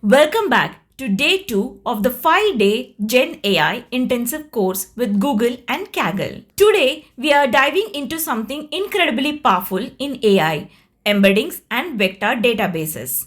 Welcome back to day 2 of the 5-day Gen AI intensive course with Google and Kaggle. Today, we are diving into something incredibly powerful in AI, embeddings and vector databases.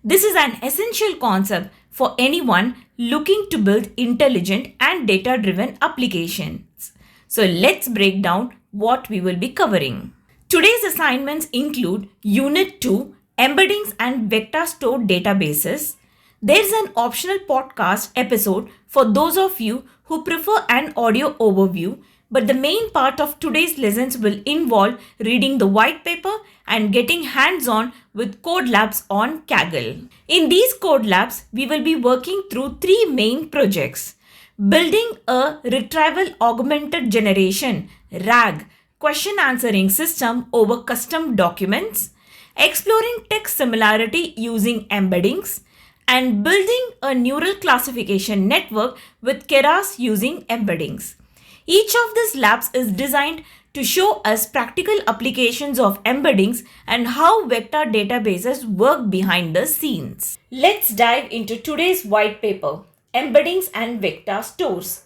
This is an essential concept for anyone looking to build intelligent and data-driven applications. So let's break down what we will be covering. Today's assignments include Unit 2, Embeddings and Vector Store Databases. There's an optional podcast episode for those of you who prefer an audio overview, but the main part of today's lessons will involve reading the white paper and getting hands-on with code labs on Kaggle. In these code labs, we will be working through 3 main projects. Building a retrieval augmented generation (RAG) question answering system over custom documents, exploring text similarity using embeddings, and building a neural classification network with Keras using embeddings. Each of these labs is designed to show us practical applications of embeddings and how vector databases work behind the scenes. Let's dive into today's white paper, Embeddings and Vector Stores.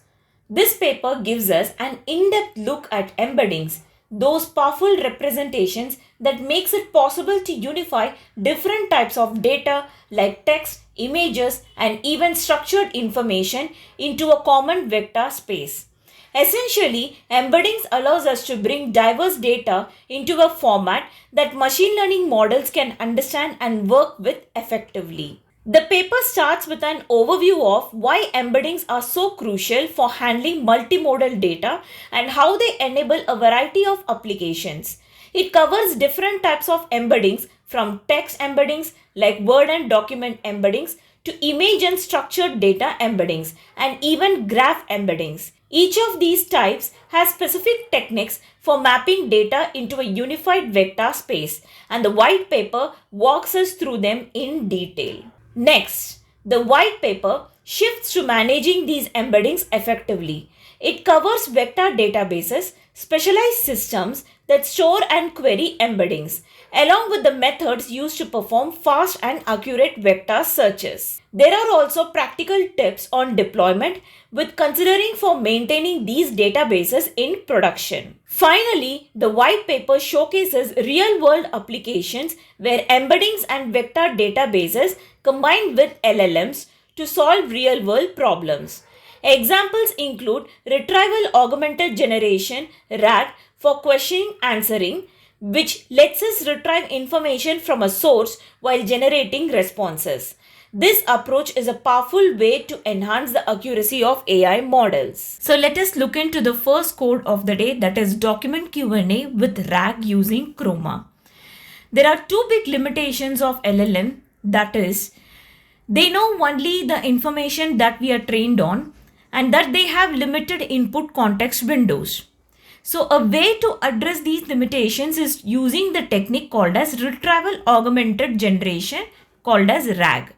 This paper gives us an in-depth look at embeddings, those powerful representations that makes it possible to unify different types of data like text, images, and even structured information into a common vector space. Essentially, embeddings allows us to bring diverse data into a format that machine learning models can understand and work with effectively. The paper starts with an overview of why embeddings are so crucial for handling multimodal data and how they enable a variety of applications. It covers different types of embeddings from text embeddings like word and document embeddings to image and structured data embeddings and even graph embeddings. Each of these types has specific techniques for mapping data into a unified vector space, and the white paper walks us through them in detail. Next, the white paper shifts to managing these embeddings effectively. It covers vector databases, specialized systems that store and query embeddings, along with the methods used to perform fast and accurate vector searches. There are also practical tips on deployment with considering for maintaining these databases in production. Finally, the white paper showcases real-world applications where embeddings and vector databases combine with LLMs to solve real-world problems. Examples include retrieval augmented generation (RAG) for question answering, which lets us retrieve information from a source while generating responses. This approach is a powerful way to enhance the accuracy of AI models. So let us look into the first code of the day, that is document Q&A with RAG using Chroma. There are 2 big limitations of LLM, that is, they know only the information that we are trained on and that they have limited input context windows. So a way to address these limitations is using the technique called as retrieval augmented generation called as RAG.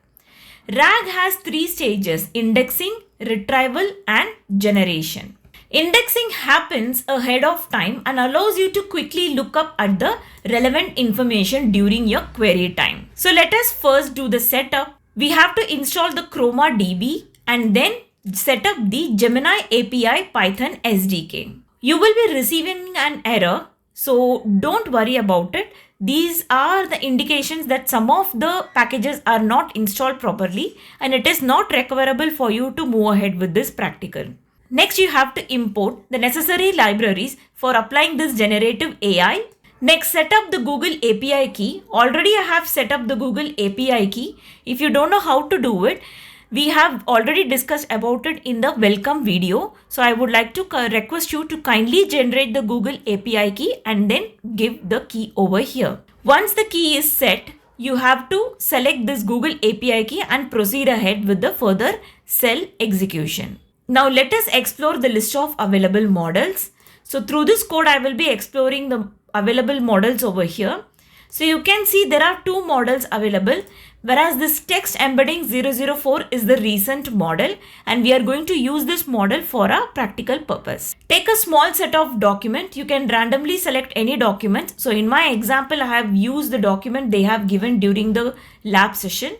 RAG has 3 stages: indexing, retrieval, and generation. Indexing happens ahead of time and allows you to quickly look up at the relevant information during your query time. So let us first do the setup. We have to install the Chroma DB and then set up the Gemini API Python SDK. You will be receiving an error, so don't worry about it. These are the indications that some of the packages are not installed properly and it is not recoverable for you to move ahead with this practical. Next, you have to import the necessary libraries for applying this generative AI. Next, set up the Google API key. Already I have set up the Google API key. If you don't know how to do it, we have already discussed about it in the welcome video. So I would like to request you to kindly generate the Google API key and then give the key over here. Once the key is set, you have to select this Google API key and proceed ahead with the further cell execution. Now let us explore the list of available models. So through this code, I will be exploring the available models over here. So you can see there are 2 models available, whereas this text embedding 004 is the recent model and we are going to use this model for a practical purpose. Take a small set of document. You can randomly select any document. So in my example, I have used the document they have given during the lab session.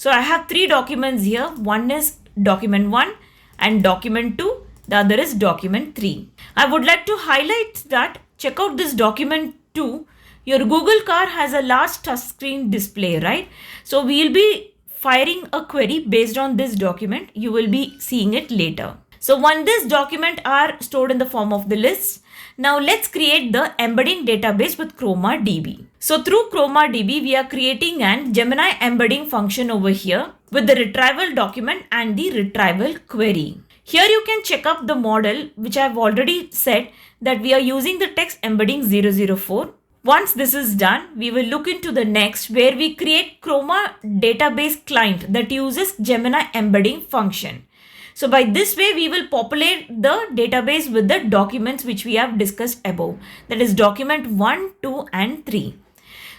So I have three documents here. One is document 1 and document 2. The other is document 3. I would like to highlight that check out this document 2. Your Google car has a large touchscreen display, right? So we'll be firing a query based on this document. You will be seeing it later. So once this document are stored in the form of the list, now let's create the embedding database with ChromaDB. So through ChromaDB, we are creating an Gemini embedding function over here with the retrieval document and the retrieval query. Here you can check up the model, which I've already said that we are using the text embedding 004. Once this is done, we will look into the next where we create Chroma database client that uses Gemini embedding function. So by this way, we will populate the database with the documents which we have discussed above. That is document 1, 2 and 3.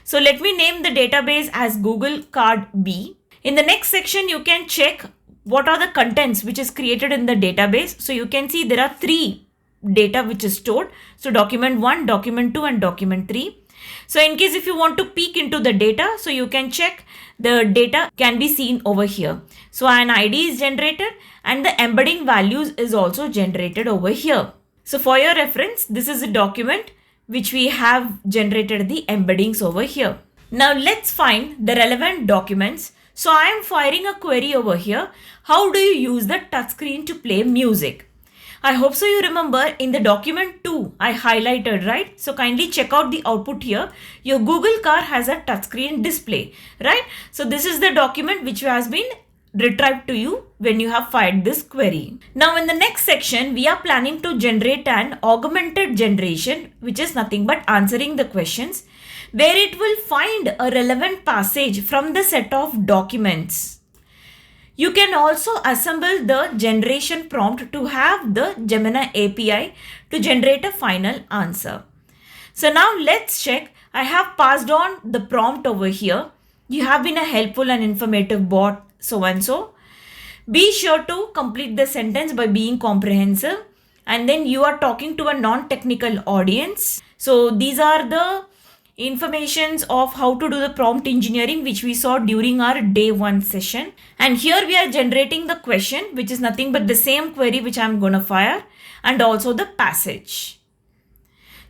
So let me name the database as Google Card B. In the next section, you can check what are the contents which is created in the database. So you can see there are 3 data which is stored. So document 1, document 2 and document 3. So in case if you want to peek into the data, so you can check the data can be seen over here. So an ID is generated and the embedding values is also generated over here. So for your reference, this is a document which we have generated the embeddings over here. Now let's find the relevant documents. So I am firing a query over here. How do you use the touchscreen to play music? I hope so you remember in the document 2 I highlighted, right? So kindly check out the output here. Your Google car has a touchscreen display, right? So this is the document which has been retrieved to you when you have fired this query. Now in the next section, we are planning to generate an augmented generation, which is nothing but answering the questions, where it will find a relevant passage from the set of documents. You can also assemble the generation prompt to have the Gemini API to generate a final answer. So now let's check. I have passed on the prompt over here. You have been a helpful and informative bot, so and so. Be sure to complete the sentence by being comprehensive. And then you are talking to a non-technical audience. So these are the informations of how to do the prompt engineering which we saw during our day 1 session. And here we are generating the question, which is nothing but the same query which I'm going to fire, and also the passage.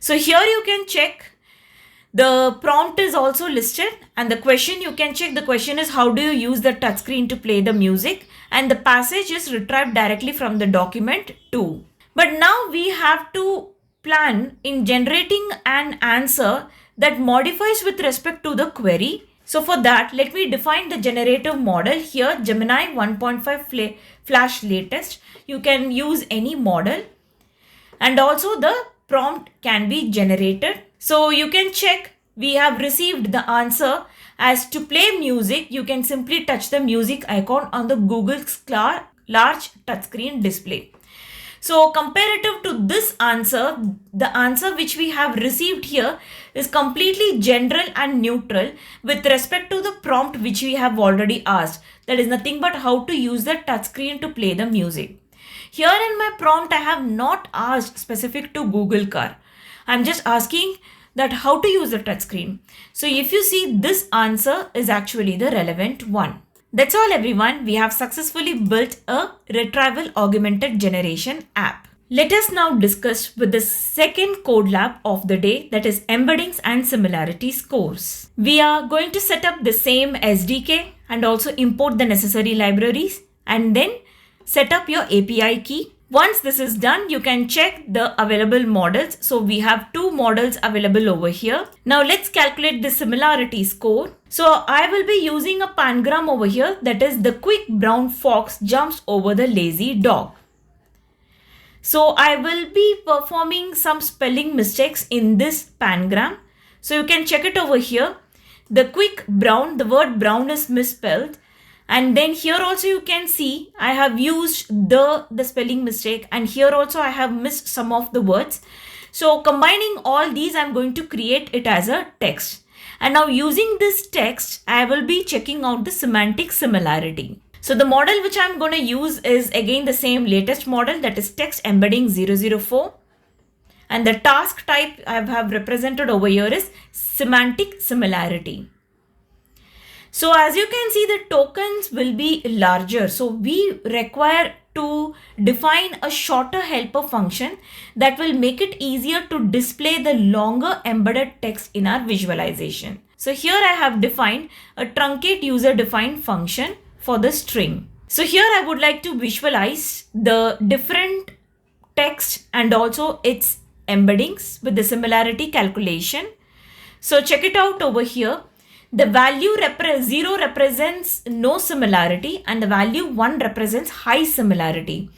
So here you can check the prompt is also listed, and the question you can check. The question is how do you use the touchscreen to play the music, and the passage is retrieved directly from the document 2. But now we have to plan in generating an answer that modifies with respect to the query. So for that, let me define the generative model here, Gemini 1.5 Flash latest. You can use any model, and also the prompt can be generated. So you can check we have received the answer as to play music. You can simply touch the music icon on the Google's large touchscreen display. So comparative to this answer, the answer which we have received here is completely general and neutral with respect to the prompt which we have already asked. That is nothing but how to use the touchscreen to play the music. Here in my prompt, I have not asked specific to Google car. I'm just asking that how to use the touchscreen. So if you see, this answer is actually the relevant one. That's all everyone. We have successfully built a retrieval augmented generation app. Let us now discuss with the second code lab of the day, that is Embeddings and Similarities course. We are going to set up the same SDK and also import the necessary libraries and then set up your API key. Once this is done, you can check the available models. So we have 2 models available over here. Now let's calculate the similarity score. So I will be using a pangram over here, that is the quick brown fox jumps over the lazy dog. So I will be performing some spelling mistakes in this pangram. So you can check it over here. The quick brown, the word brown is misspelled. And then here also you can see I have used the spelling mistake, and here also I have missed some of the words. So combining all these, I'm going to create it as a text. And now using this text, I will be checking out the semantic similarity. So the model which I'm going to use is again the same latest model, that is text embedding 004. And the task type I have represented over here is semantic similarity. So as you can see, the tokens will be larger. So we require to define a shorter helper function that will make it easier to display the longer embedded text in our visualization. So here I have defined a truncate user defined function for the string. So here I would like to visualize the different text and also its embeddings with the similarity calculation. So check it out over here. The value 0 represents no similarity and the value 1 represents high similarity.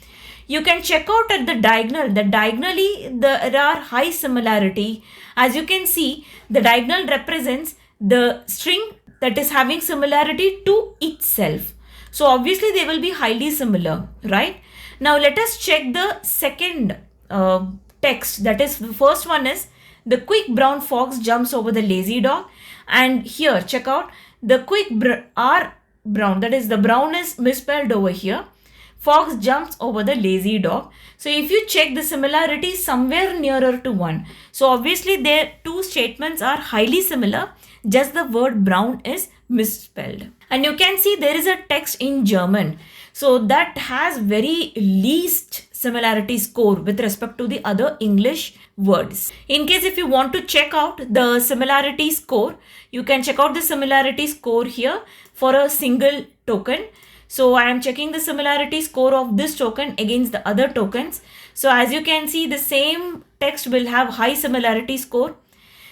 You can check out at the diagonal that diagonally there are high similarity. As you can see, the diagonal represents the string that is having similarity to itself. So obviously they will be highly similar, right? Now let us check the second text. That is, the first one is the quick brown fox jumps over the lazy dog. And here check out the quick R brown, that is the brown is misspelled over here. Fox jumps over the lazy dog. So if you check, the similarity is somewhere nearer to 1. So obviously their two statements are highly similar. Just the word brown is misspelled. And you can see there is a text in German. So that has very least similarity score with respect to the other English words. In case if you want to check out the similarity score, you can check out the similarity score here for a single token. So I am checking the similarity score of this token against the other tokens. So as you can see, the same text will have high similarity score.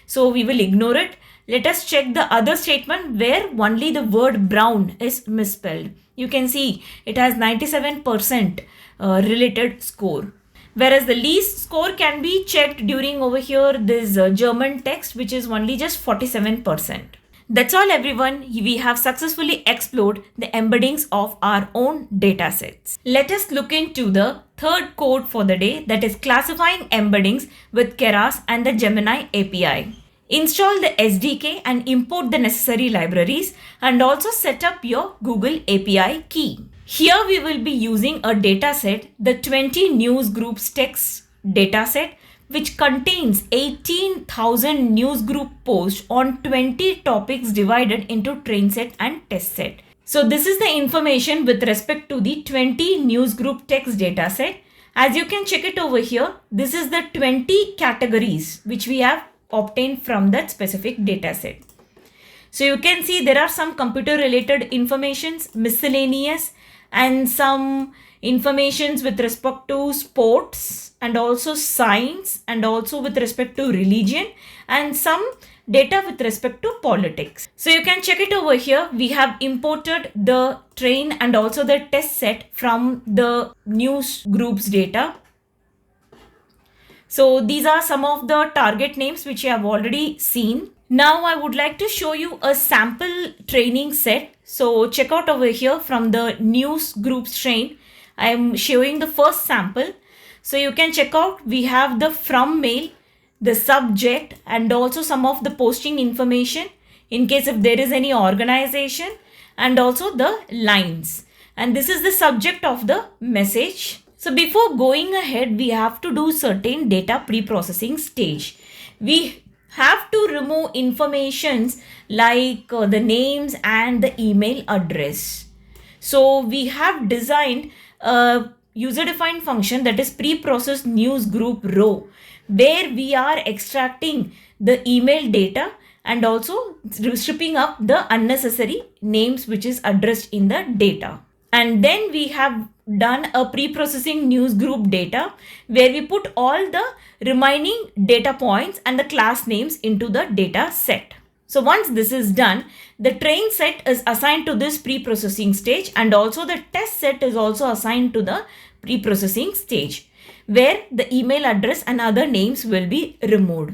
So we will ignore it. Let us check the other statement where only the word brown is misspelled. You can see it has 97% related score. Whereas the least score can be checked during over here this German text, which is only just 47%. That's all everyone. We have successfully explored the embeddings of our own datasets. Let us look into the third code for the day, that is classifying embeddings with Keras and the Gemini API. Install the SDK and import the necessary libraries and also set up your Google API key. Here we will be using a dataset, the 20 news groups text dataset, which contains 18,000 news group posts on 20 topics divided into train set and test set. So this is the information with respect to the 20 news group text dataset. As you can check it over here, this is the 20 categories which we have obtained from that specific dataset. So you can see there are some computer related informations, miscellaneous, and some informations with respect to sports and also science and also with respect to religion and some data with respect to politics. So you can check it over here. We have imported the train and also the test set from the news groups data. So these are some of the target names which you have already seen. Now I would like to show you a sample training set. So check out over here from the news groups train. I am showing the first sample. So you can check out, we have the from mail, the subject and also some of the posting information in case if there is any organization and also the lines. And this is the subject of the message. So before going ahead, we have to do certain data pre-processing stage. We have to remove informations like the names and the email address. So we have designed a user-defined function that is pre-processed news group row, where we are extracting the email data and also stripping up the unnecessary names which is addressed in the data. And then we have done a pre-processing news group data where we put all the remaining data points and the class names into the data set. So once this is done, the train set is assigned to this pre-processing stage and also the test set is also assigned to the pre-processing stage where the email address and other names will be removed.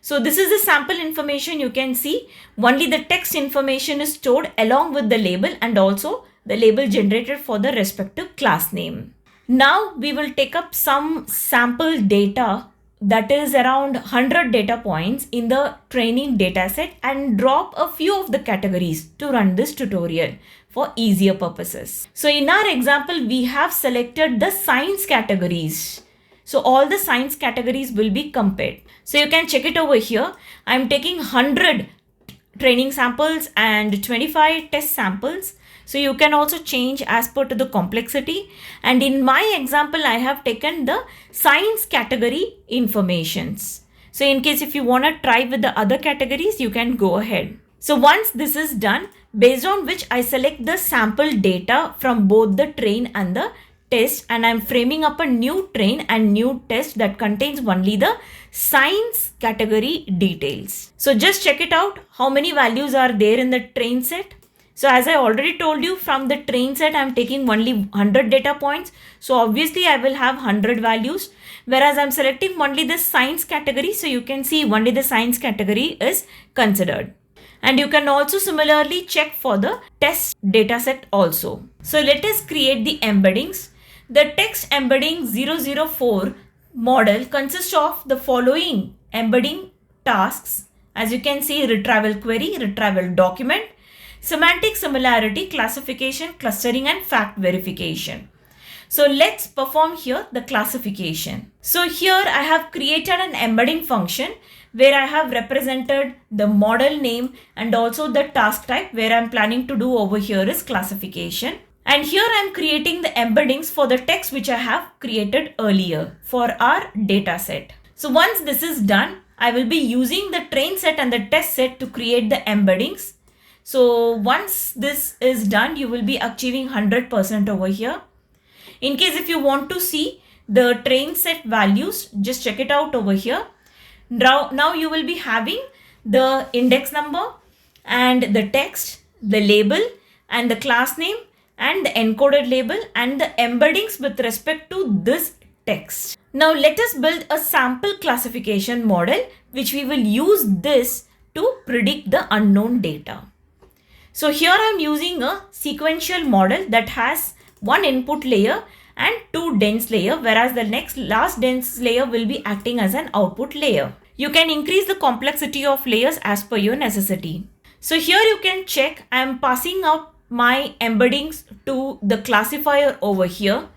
So this is the sample information. You can see only the text information is stored along with the label and also the label generated for the respective class name. Now we will take up some sample data that is around 100 data points in the training dataset and drop a few of the categories to run this tutorial for easier purposes. So in our example, we have selected the science categories. So all the science categories will be compared. So you can check it over here. I'm taking 100 training samples and 25 test samples. So you can also change as per to the complexity. And in my example, I have taken the science category informations. So in case if you want to try with the other categories, you can go ahead. So once this is done, based on which I select the sample data from both the train and the test, and I'm framing up a new train and new test that contains only the science category details. So just check it out, how many values are there in the train set. So as I already told you, from the train set I'm taking only 100 data points. So obviously I will have 100 values, whereas I'm selecting only the science category. So you can see only the science category is considered. And you can also similarly check for the test dataset also. So let us create the embeddings. The text embedding 004 model consists of the following embedding tasks. As you can see, retrieval query, retrieval document, semantic similarity, classification, clustering, and fact verification. So let's perform here the classification. So here I have created an embedding function where I have represented the model name and also the task type. Where I'm planning to do over here is classification. And here I'm creating the embeddings for the text which I have created earlier for our data set. So once this is done, I will be using the train set and the test set to create the embeddings. So once this is done, you will be achieving 100% over here. In case if you want to see the train set values, just check it out over here. Now you will be having the index number and the text, the label and the class name and the encoded label and the embeddings with respect to this text. Now let us build a sample classification model which we will use this to predict the unknown data. So here I am using a sequential model that has one input layer and two dense layer, whereas the last dense layer will be acting as an output layer. You can increase the complexity of layers as per your necessity. So here you can check, I am passing out my embeddings to the classifier over here.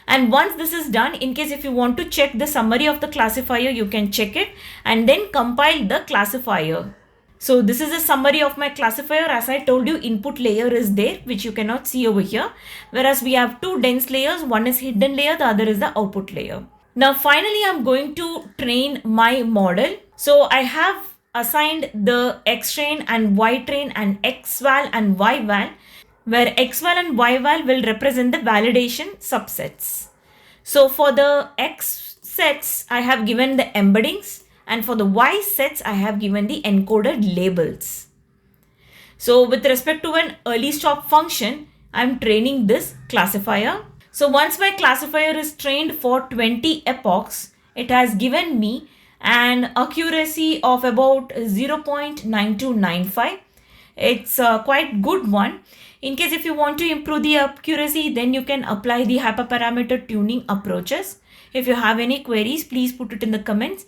And once this is done, in case if you want to check the summary of the classifier, you can check it and then compile the classifier. So this is a summary of my classifier. As I told you, input layer is there, which you cannot see over here. Whereas we have two dense layers, one is hidden layer, the other is the output layer. Now finally, I'm going to train my model. So I have assigned the X train and Y train and X val and Y val, where X val and Y val will represent the validation subsets. So for the X sets, I have given the embeddings. And for the Y sets, I have given the encoded labels. So with respect to an early stop function, I'm training this classifier. So once my classifier is trained for 20 epochs, it has given me an accuracy of about 0.9295. It's a quite good one. In case if you want to improve the accuracy, then you can apply the hyperparameter tuning approaches. If you have any queries, please put it in the comments.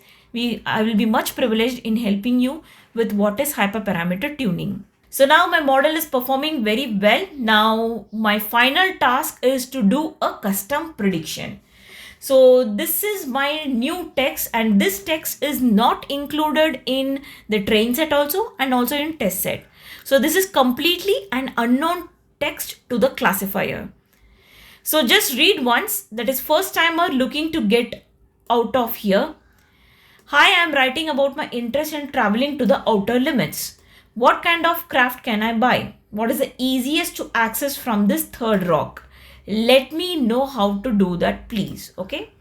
I will be much privileged in helping you with what is hyperparameter tuning. So now my model is performing very well. Now my final task is to do a custom prediction. So this is my new text, and this text is not included in the train set also and also in test set. So this is completely an unknown text to the classifier. So just read once, that is first timer looking to get out of here. Hi, I am writing about my interest in traveling to the outer limits. What kind of craft can I buy? What is the easiest to access from this third rock? Let me know how to do that, please. Okay.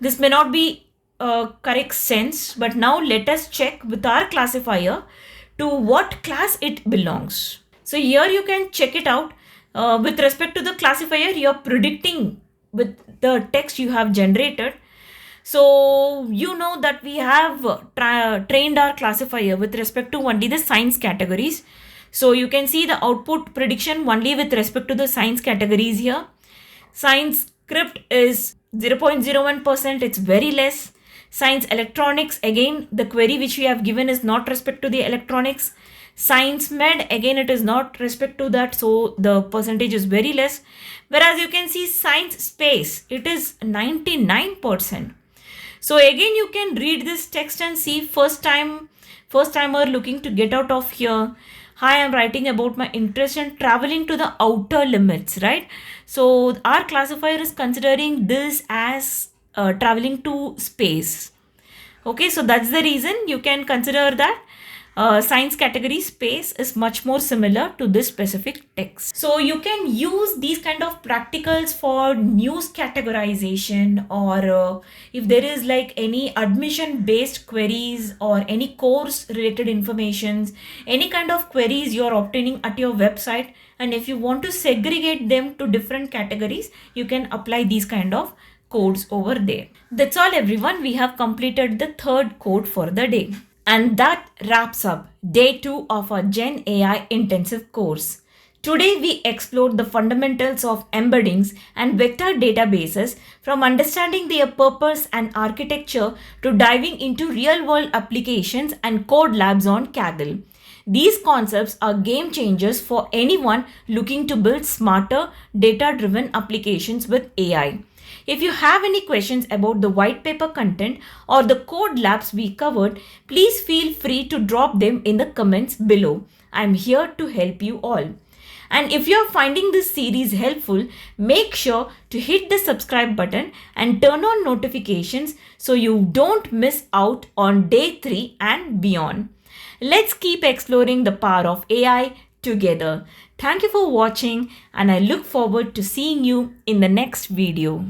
This may not be a correct sense, but now let us check with our classifier to what class it belongs. So here you can check it out. With respect to the classifier, you are predicting with the text you have generated. So you know that we have trained our classifier with respect to only the science categories. So you can see the output prediction only with respect to the science categories here. Science script is 0.01%, it's very less. Science electronics, again the query which we have given is not respect to the electronics. Science med, again it is not respect to that, so the percentage is very less. Whereas you can see science space, it is 99%. So again you can read this text and see first first timer looking to get out of here. Hi, I'm writing about my interest in traveling to the outer limits, right? So our classifier is considering this as traveling to space. Okay, so that's the reason you can consider that science category space is much more similar to this specific text. So you can use these kind of practicals for news categorization, or if there is like any admission based queries or any course related informations, any kind of queries you're obtaining at your website, and if you want to segregate them to different categories, you can apply these kind of codes over there. That's all everyone. We have completed the third code for the day. And that wraps up day 2 of our Gen AI intensive course. Today we explored the fundamentals of embeddings and vector databases, from understanding their purpose and architecture to diving into real-world applications and code labs on Kaggle. These concepts are game changers for anyone looking to build smarter, data-driven applications with AI. If you have any questions about the white paper content or the code labs we covered, please feel free to drop them in the comments below. I'm here to help you all. And if you're finding this series helpful, make sure to hit the subscribe button and turn on notifications so you don't miss out on day 3 and beyond. Let's keep exploring the power of AI together. Thank you for watching, and I look forward to seeing you in the next video.